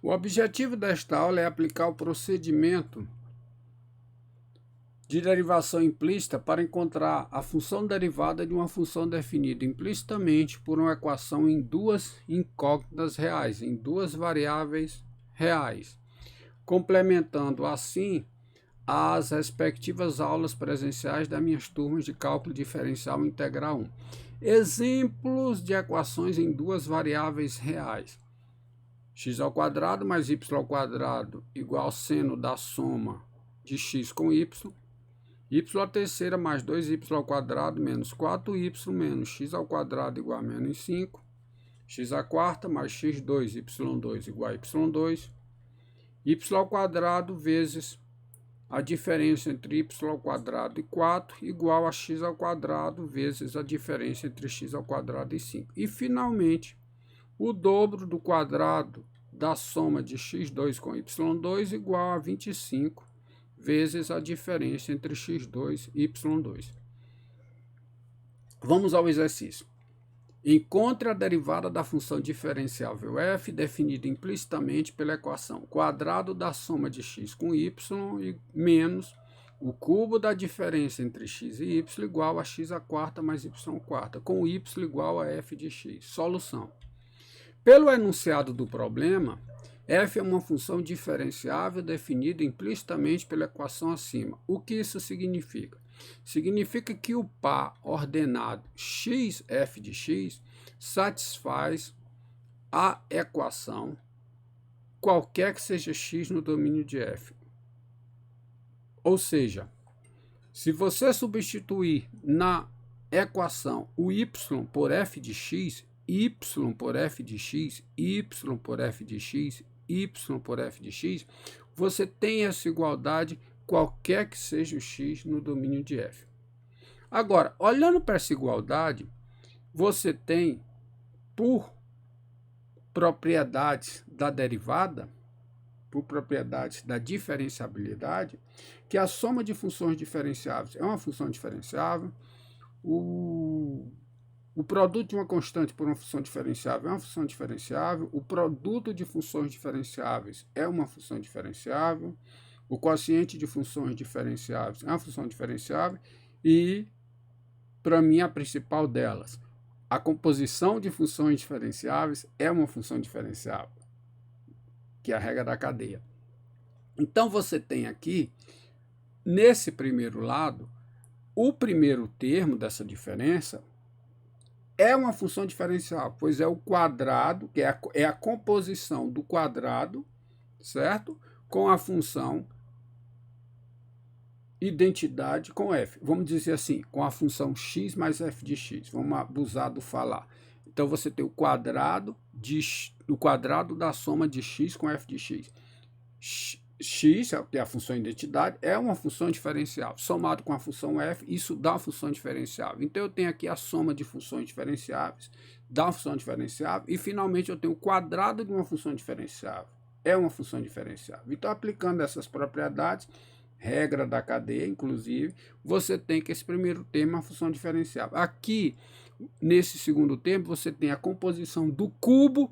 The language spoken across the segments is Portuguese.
O objetivo desta aula é aplicar o procedimento de derivação implícita para encontrar a função derivada de uma função definida implicitamente por uma equação em duas incógnitas reais, em duas variáveis reais, complementando assim as respectivas aulas presenciais das minhas turmas de cálculo diferencial integral 1. Exemplos de equações em duas variáveis reais. X² mais y² igual ao seno da soma de x com y. Y³ mais 2y² menos 4y menos x² igual a menos 5. X² mais x2 y2 igual a y2. Y² vezes a diferença entre y² e 4 igual a x² vezes a diferença entre x² e 5. E, finalmente, o dobro do quadrado da soma de x2 com y2 igual a 25 vezes a diferença entre x2 e y2. Vamos ao exercício. Encontre a derivada da função diferenciável f definida implicitamente pela equação quadrado da soma de x com y e menos o cubo da diferença entre x e y igual a x² mais y², com y igual a f de x. Solução. Pelo enunciado do problema, f é uma função diferenciável definida implicitamente pela equação acima. O que isso significa? Significa que o par ordenado x, f de x, satisfaz a equação qualquer que seja x no domínio de f. Ou seja, se você substituir na equação o y por f de x, y por f de x, y por f de x, y por f de x, você tem essa igualdade qualquer que seja o x no domínio de f. Agora, olhando para essa igualdade, você tem, por propriedades da derivada, por propriedades da diferenciabilidade, que a soma de funções diferenciáveis é uma função diferenciável, o produto de uma constante por uma função diferenciável é uma função diferenciável, o produto de funções diferenciáveis é uma função diferenciável, o quociente de funções diferenciáveis é uma função diferenciável e, para mim, a principal delas, a composição de funções diferenciáveis é uma função diferenciável, que é a regra da cadeia. Então, você tem aqui, nesse primeiro lado, o primeiro termo dessa diferença é uma função diferencial, pois é o quadrado, que é a composição do quadrado, certo? Com a função identidade com f. Vamos dizer assim, com a função x mais f de x. Vamos abusar do falar. Então, você tem o quadrado da soma de x com f de x. X, que é a função identidade, é uma função diferenciável. Somado com a função f, isso dá uma função diferenciável. Então, eu tenho aqui a soma de funções diferenciáveis, dá uma função diferenciável. E, finalmente, eu tenho o quadrado de uma função diferenciável. É uma função diferenciável. Então, aplicando essas propriedades, regra da cadeia, inclusive, você tem que esse primeiro termo é uma função diferenciável. Aqui, nesse segundo termo, você tem a composição do cubo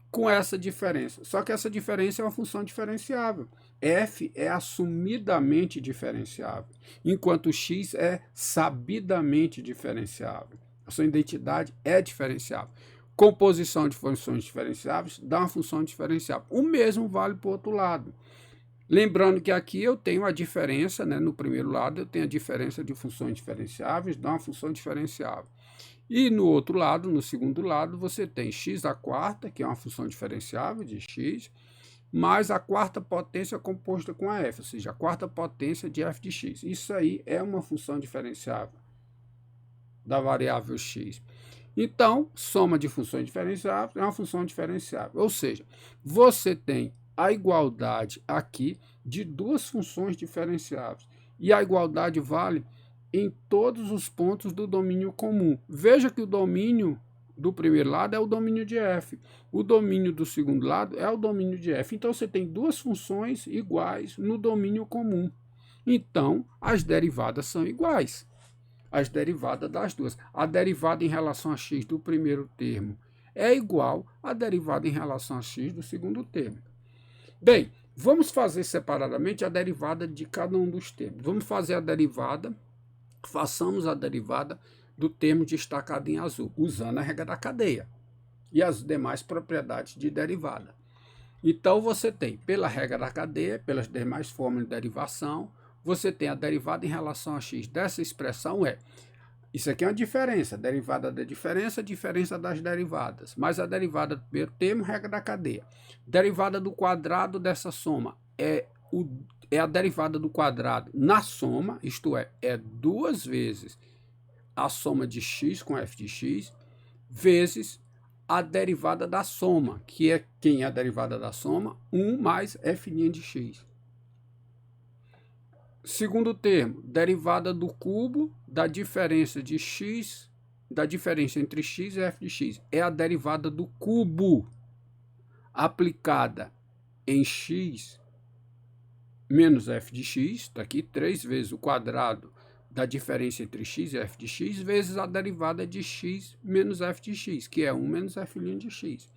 com essa diferença. Só que essa diferença é uma função diferenciável. F é assumidamente diferenciável, enquanto x é sabidamente diferenciável. A sua identidade é diferenciável. Composição de funções diferenciáveis dá uma função diferenciável. O mesmo vale para o outro lado. Lembrando que aqui eu tenho a diferença, né, no primeiro lado eu tenho a diferença de funções diferenciáveis, dá uma função diferenciável. E no outro lado, no segundo lado, você tem x², que é uma função diferenciável de x, mais a quarta potência composta com a f, ou seja, a quarta potência de f de x. Isso aí é uma função diferenciável da variável x. Então, soma de funções diferenciáveis é uma função diferenciável. Ou seja, você tem a igualdade aqui de duas funções diferenciáveis. E a igualdade vale em todos os pontos do domínio comum. Veja que o domínio do primeiro lado é o domínio de f. O domínio do segundo lado é o domínio de f. Então, você tem duas funções iguais no domínio comum. Então, as derivadas são iguais. As derivadas das duas. A derivada em relação a x do primeiro termo é igual à derivada em relação a x do segundo termo. Bem, vamos fazer separadamente a derivada de cada um dos termos. Vamos fazer a derivada, façamos a derivada do termo destacado em azul, usando a regra da cadeia e as demais propriedades de derivada. Então, você tem, pela regra da cadeia, pelas demais formas de derivação, você tem a derivada em relação a x dessa expressão isso aqui é uma diferença, derivada da diferença, diferença das derivadas. Mais a derivada do primeiro termo, regra da cadeia. Derivada do quadrado dessa soma é a derivada do quadrado na soma, isto é duas vezes a soma de x com f de x, vezes a derivada da soma, que é quem é a derivada da soma? 1 mais f' de x. Segundo termo, derivada do cubo da diferença de x, da diferença entre x e f de x. É a derivada do cubo aplicada em x menos f de x, está aqui 3 vezes o quadrado da diferença entre x e f de x, vezes a derivada de x menos f de x, que é 1 menos f' de x.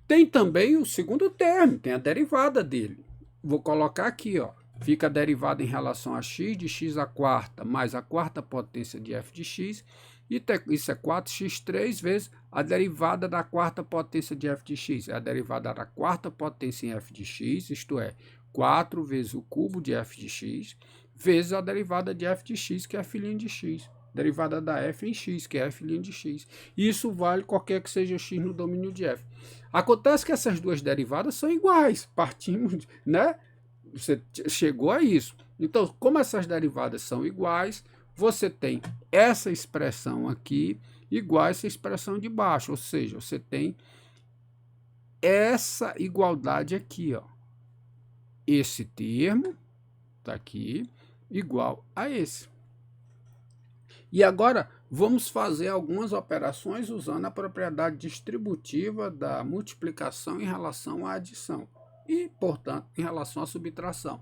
Tem também o segundo termo, tem a derivada dele. Vou colocar aqui, ó. Fica a derivada em relação a x de x à quarta mais a quarta potência de f de x. E isso é 4x3 vezes a derivada da quarta potência de f de x. É a derivada da quarta potência em f de x, isto é, 4 vezes o cubo de f de x, vezes a derivada de f de x, que é f' de x. Derivada da f em x, que é f' de x. Isso vale qualquer que seja x no domínio de f. Acontece que essas duas derivadas são iguais. Partimos, né? Você chegou a isso. Então, como essas derivadas são iguais, você tem essa expressão aqui igual a essa expressão de baixo. Ou seja, você tem essa igualdade aqui, ó. Esse termo está aqui igual a esse. E agora vamos fazer algumas operações usando a propriedade distributiva da multiplicação em relação à adição e, portanto, em relação à subtração.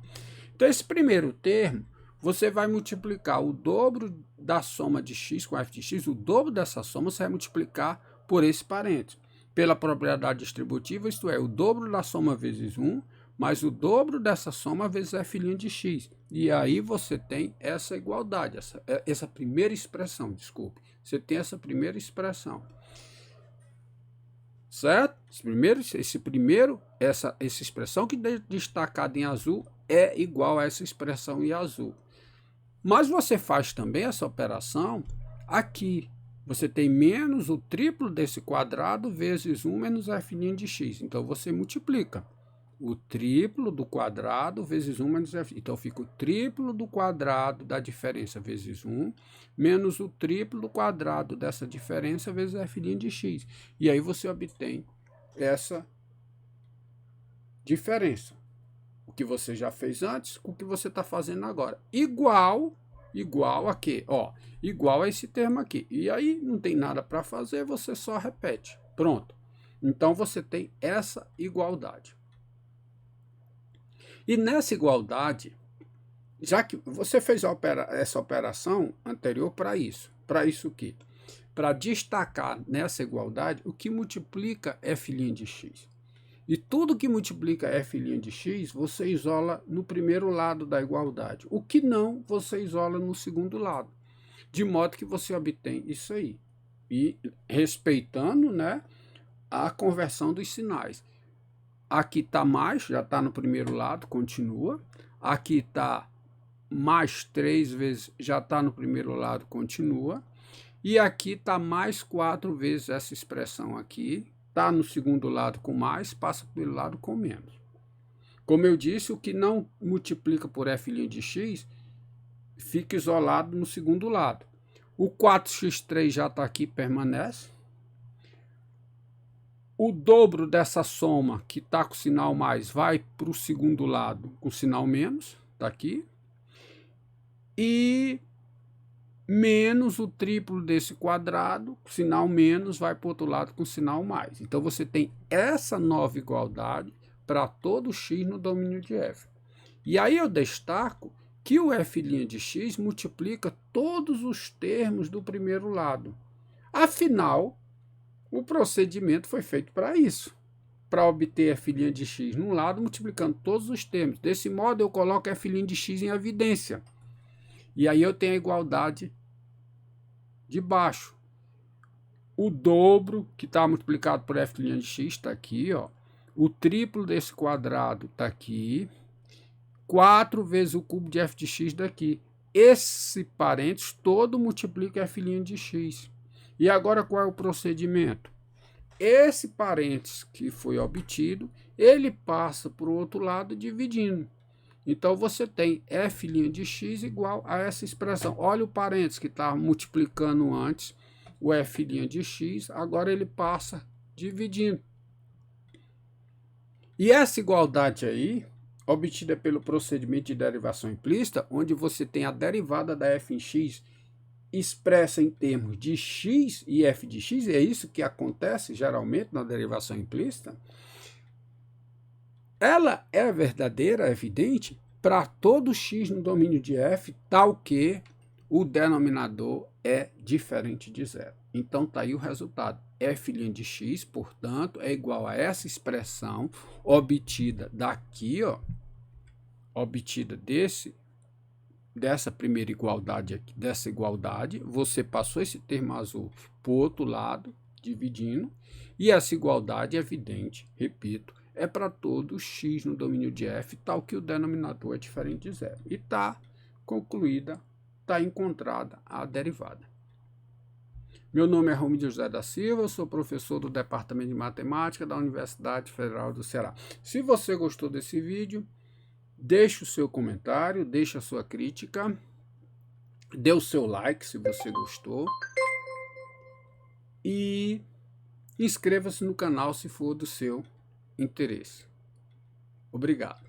Então, esse primeiro termo, você vai multiplicar o dobro da soma de x com f de x, o dobro dessa soma você vai multiplicar por esse parênteses. Pela propriedade distributiva, isto é, o dobro da soma vezes 1, mais o dobro dessa soma vezes f' de x. E aí você tem essa igualdade, essa primeira expressão, desculpe. Você tem essa primeira expressão. Certo? Essa expressão que destacada em azul é igual a essa expressão em azul. Mas você faz também essa operação aqui. Você tem menos o triplo desse quadrado vezes 1 menos f' de x. Então, você multiplica o triplo do quadrado vezes 1 menos f. Então, fica o triplo do quadrado da diferença vezes 1, menos o triplo do quadrado dessa diferença vezes f' de x. E aí você obtém essa diferença. O que você já fez antes com o que você está fazendo agora. Igual a quê? Ó, igual a esse termo aqui. E aí não tem nada para fazer, você só repete. Pronto. Então, você tem essa igualdade. E nessa igualdade, já que você fez essa operação anterior para isso. Para isso o quê? Para destacar nessa igualdade o que multiplica f' de x. E tudo que multiplica f' de x, você isola no primeiro lado da igualdade. O que não, você isola no segundo lado. De modo que você obtém isso aí. E respeitando, né, a conversão dos sinais. Aqui está mais, já está no primeiro lado, continua. Aqui está mais 3 vezes, já está no primeiro lado, continua. E aqui está mais 4 vezes essa expressão aqui. Está no segundo lado com mais, passa pelo lado com menos. Como eu disse, o que não multiplica por f' de x, fica isolado no segundo lado. O 4x3 já está aqui, permanece. O dobro dessa soma, que está com o sinal mais, vai para o segundo lado com o sinal menos, está aqui. E menos o triplo desse quadrado, o sinal menos vai para o outro lado com o sinal mais. Então, você tem essa nova igualdade para todo x no domínio de f. E aí eu destaco que o f' de x multiplica todos os termos do primeiro lado. Afinal, o procedimento foi feito para isso. para obter f' de x num lado, multiplicando todos os termos. Desse modo, eu coloco f' de x em evidência. E aí eu tenho a igualdade de baixo. O dobro, que está multiplicado por f' de x, está aqui, ó. O triplo desse quadrado está aqui. 4 vezes o cubo de f de x daqui. Esse parênteses todo multiplica f' de x. E agora qual é o procedimento? Esse parênteses que foi obtido, ele passa para o outro lado dividindo. Então, você tem f' de x igual a essa expressão. Olha o parênteses que estava multiplicando antes o f' de x, agora ele passa dividindo. E essa igualdade aí, obtida pelo procedimento de derivação implícita, onde você tem a derivada da f em x expressa em termos de x e f de x, é isso que acontece geralmente na derivação implícita, ela é verdadeira, evidente, para todo x no domínio de f, tal que o denominador é diferente de zero. Então, está aí o resultado. F' de x, portanto, é igual a essa expressão obtida daqui, ó, obtida dessa primeira igualdade aqui, dessa igualdade, você passou esse termo azul para o outro lado, dividindo, e essa igualdade é evidente, repito, é para todo x no domínio de f, tal que o denominador é diferente de zero. E está concluída, está encontrada a derivada. Meu nome é Romídio José da Silva, eu sou professor do Departamento de Matemática da Universidade Federal do Ceará. Se você gostou desse vídeo, deixe o seu comentário, deixe a sua crítica, dê o seu like se você gostou e inscreva-se no canal se for do seu interesse. Obrigado.